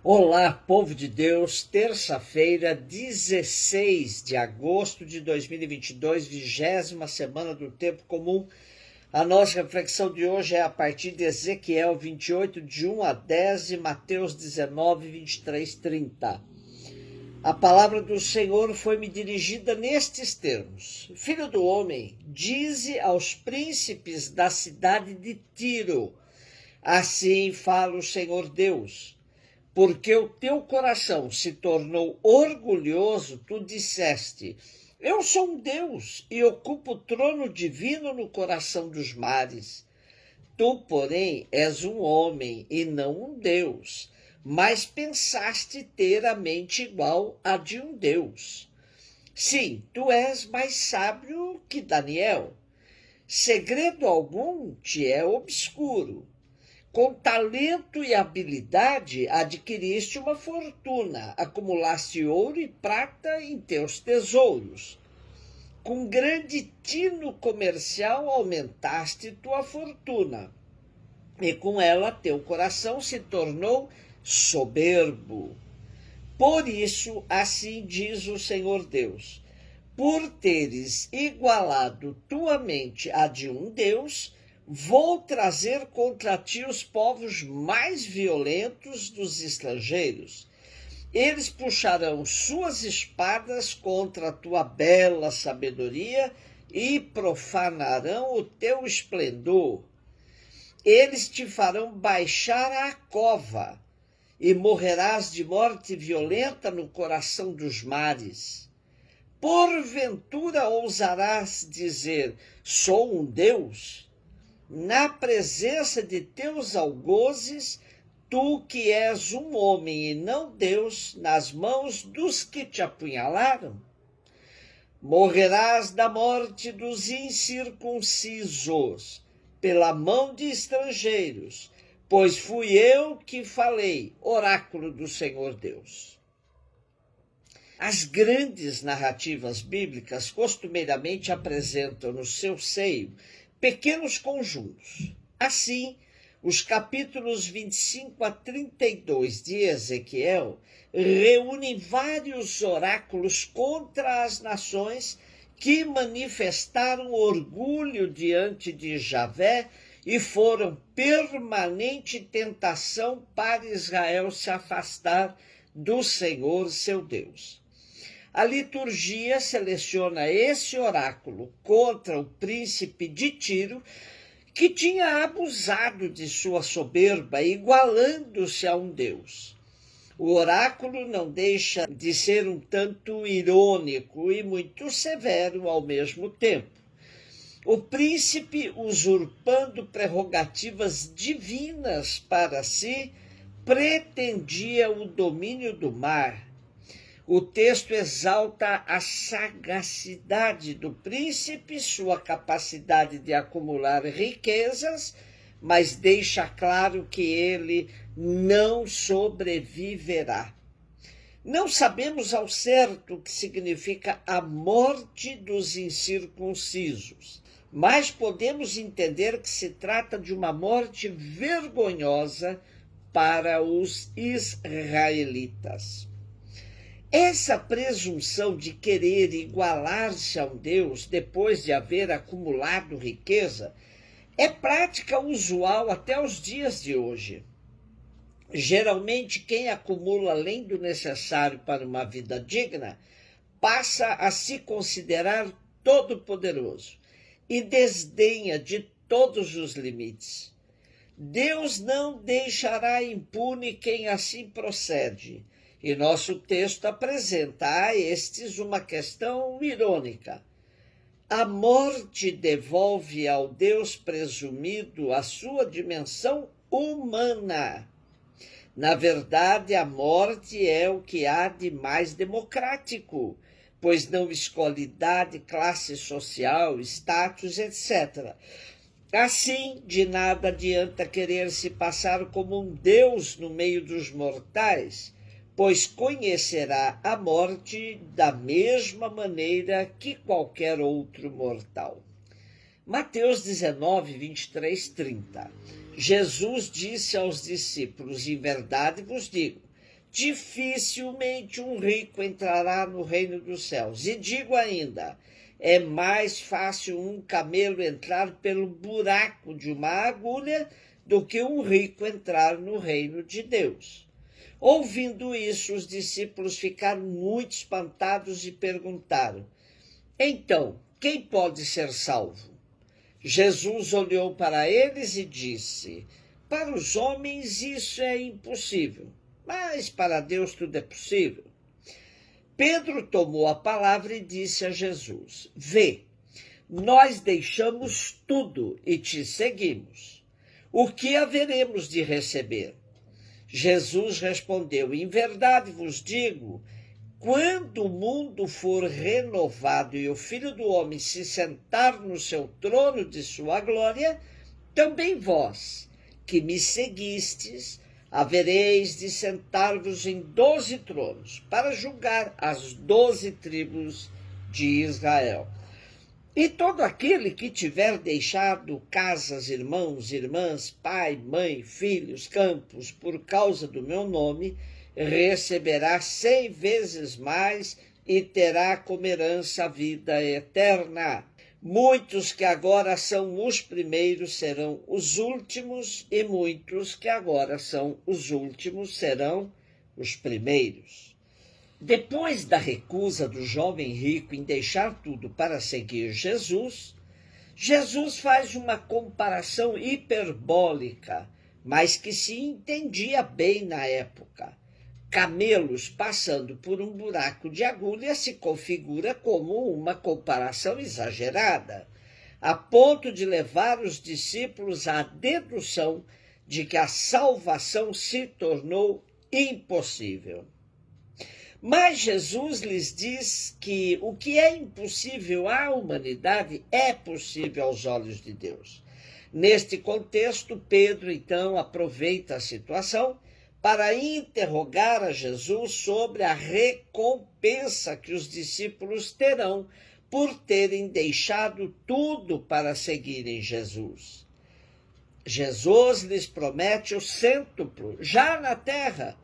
Olá, povo de Deus, terça-feira, 16 de agosto de 2022, 20ª semana do Tempo Comum. A nossa reflexão de hoje é a partir de Ezequiel 28, de 1 a 10 e Mateus 19, 23, 30. A palavra do Senhor foi-me dirigida nestes termos: Filho do homem, dize aos príncipes da cidade de Tiro, assim fala o Senhor Deus. Porque o teu coração se tornou orgulhoso, tu disseste: eu sou um Deus e ocupo o trono divino no coração dos mares. Tu, porém, és um homem e não um Deus, mas pensaste ter a mente igual à de um Deus. Sim, tu és mais sábio que Daniel. Segredo algum te é obscuro. Com talento e habilidade adquiriste uma fortuna, acumulaste ouro e prata em teus tesouros. Com grande tino comercial aumentaste tua fortuna, e com ela teu coração se tornou soberbo. Por isso, assim diz o Senhor Deus: por teres igualado tua mente à de um Deus, vou trazer contra ti os povos mais violentos dos estrangeiros. Eles puxarão suas espadas contra a tua bela sabedoria e profanarão o teu esplendor. Eles te farão baixar à cova e morrerás de morte violenta no coração dos mares. Porventura ousarás dizer: sou um Deus? Na presença de teus algozes, tu que és um homem e não Deus, nas mãos dos que te apunhalaram? Morrerás da morte dos incircuncisos, pela mão de estrangeiros, pois fui eu que falei, oráculo do Senhor Deus. As grandes narrativas bíblicas costumeiramente apresentam no seu seio pequenos conjuntos. Assim, os capítulos 25 a 32 de Ezequiel reúnem vários oráculos contra as nações que manifestaram orgulho diante de Javé e foram permanente tentação para Israel se afastar do Senhor seu Deus. A liturgia seleciona esse oráculo contra o príncipe de Tiro, que tinha abusado de sua soberba, igualando-se a um Deus. O oráculo não deixa de ser um tanto irônico e muito severo ao mesmo tempo. O príncipe, usurpando prerrogativas divinas para si, pretendia o domínio do mar. O texto exalta a sagacidade do príncipe, sua capacidade de acumular riquezas, mas deixa claro que ele não sobreviverá. Não sabemos ao certo o que significa a morte dos incircuncisos, mas podemos entender que se trata de uma morte vergonhosa para os israelitas. Essa presunção de querer igualar-se a um Deus depois de haver acumulado riqueza é prática usual até os dias de hoje. Geralmente, quem acumula além do necessário para uma vida digna passa a se considerar todo-poderoso e desdenha de todos os limites. Deus não deixará impune quem assim procede. E nosso texto apresenta a estes uma questão irônica. A morte devolve ao Deus presumido a sua dimensão humana. Na verdade, a morte é o que há de mais democrático, pois não escolhe idade, classe social, status, etc. Assim, de nada adianta querer se passar como um Deus no meio dos mortais, pois conhecerá a morte da mesma maneira que qualquer outro mortal. Mateus 19, 23, 30. Jesus disse aos discípulos: em verdade vos digo, dificilmente um rico entrará no reino dos céus. E digo ainda, é mais fácil um camelo entrar pelo buraco de uma agulha do que um rico entrar no reino de Deus. Ouvindo isso, os discípulos ficaram muito espantados e perguntaram: então, quem pode ser salvo? Jesus olhou para eles e disse: para os homens isso é impossível, mas para Deus tudo é possível. Pedro tomou a palavra e disse a Jesus: vê, nós deixamos tudo e te seguimos. O que haveremos de receber? Jesus respondeu: em verdade vos digo, quando o mundo for renovado e o Filho do Homem se sentar no seu trono de sua glória, também vós, que me seguistes, havereis de sentar-vos em 12 tronos, para julgar as 12 tribos de Israel. E todo aquele que tiver deixado casas, irmãos, irmãs, pai, mãe, filhos, campos, por causa do meu nome, receberá 100 vezes mais e terá como herança a vida eterna. Muitos que agora são os primeiros serão os últimos, e muitos que agora são os últimos serão os primeiros. Depois da recusa do jovem rico em deixar tudo para seguir Jesus, Jesus faz uma comparação hiperbólica, mas que se entendia bem na época. Camelos passando por um buraco de agulha se configura como uma comparação exagerada, a ponto de levar os discípulos à dedução de que a salvação se tornou impossível. Mas Jesus lhes diz que o que é impossível à humanidade é possível aos olhos de Deus. Neste contexto, Pedro, então, aproveita a situação para interrogar a Jesus sobre a recompensa que os discípulos terão por terem deixado tudo para seguirem Jesus. Jesus lhes promete o cêntuplo, já na terra,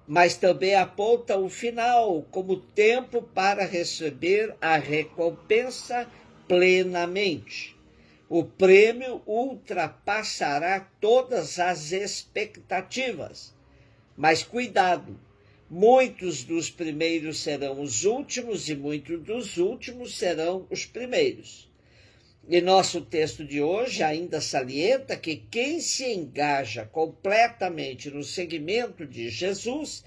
mas também aponta o final como tempo para receber a recompensa plenamente. O prêmio ultrapassará todas as expectativas. Mas cuidado, muitos dos primeiros serão os últimos e muitos dos últimos serão os primeiros. E nosso texto de hoje ainda salienta que quem se engaja completamente no seguimento de Jesus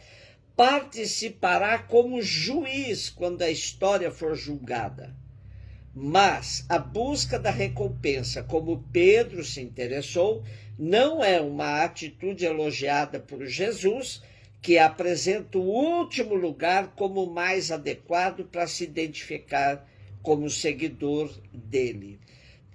participará como juiz quando a história for julgada. Mas a busca da recompensa, como Pedro se interessou, não é uma atitude elogiada por Jesus, que apresenta o último lugar como mais adequado para se identificar como seguidor dele.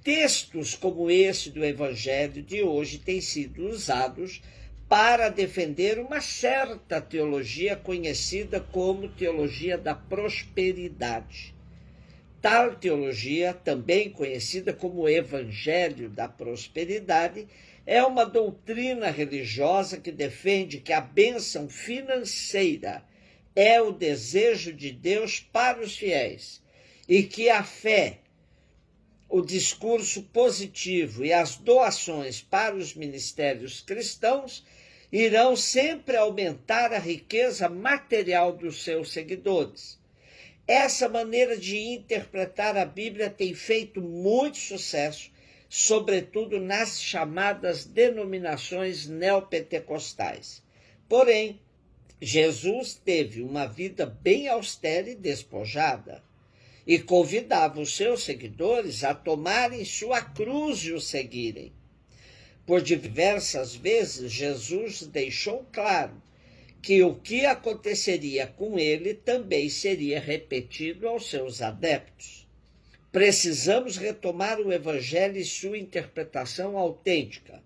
Textos como esse do Evangelho de hoje têm sido usados para defender uma certa teologia conhecida como teologia da prosperidade. Tal teologia, também conhecida como Evangelho da Prosperidade, é uma doutrina religiosa que defende que a bênção financeira é o desejo de Deus para os fiéis e que a fé, o discurso positivo e as doações para os ministérios cristãos irão sempre aumentar a riqueza material dos seus seguidores. Essa maneira de interpretar a Bíblia tem feito muito sucesso, sobretudo nas chamadas denominações neopentecostais. Porém, Jesus teve uma vida bem austera e despojada, e convidava os seus seguidores a tomarem sua cruz e o seguirem. Por diversas vezes, Jesus deixou claro que o que aconteceria com ele também seria repetido aos seus adeptos. Precisamos retomar o Evangelho e sua interpretação autêntica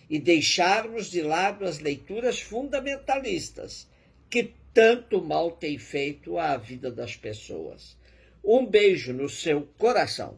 e deixarmos de lado as leituras fundamentalistas que tanto mal têm feito à vida das pessoas. Um beijo no seu coração.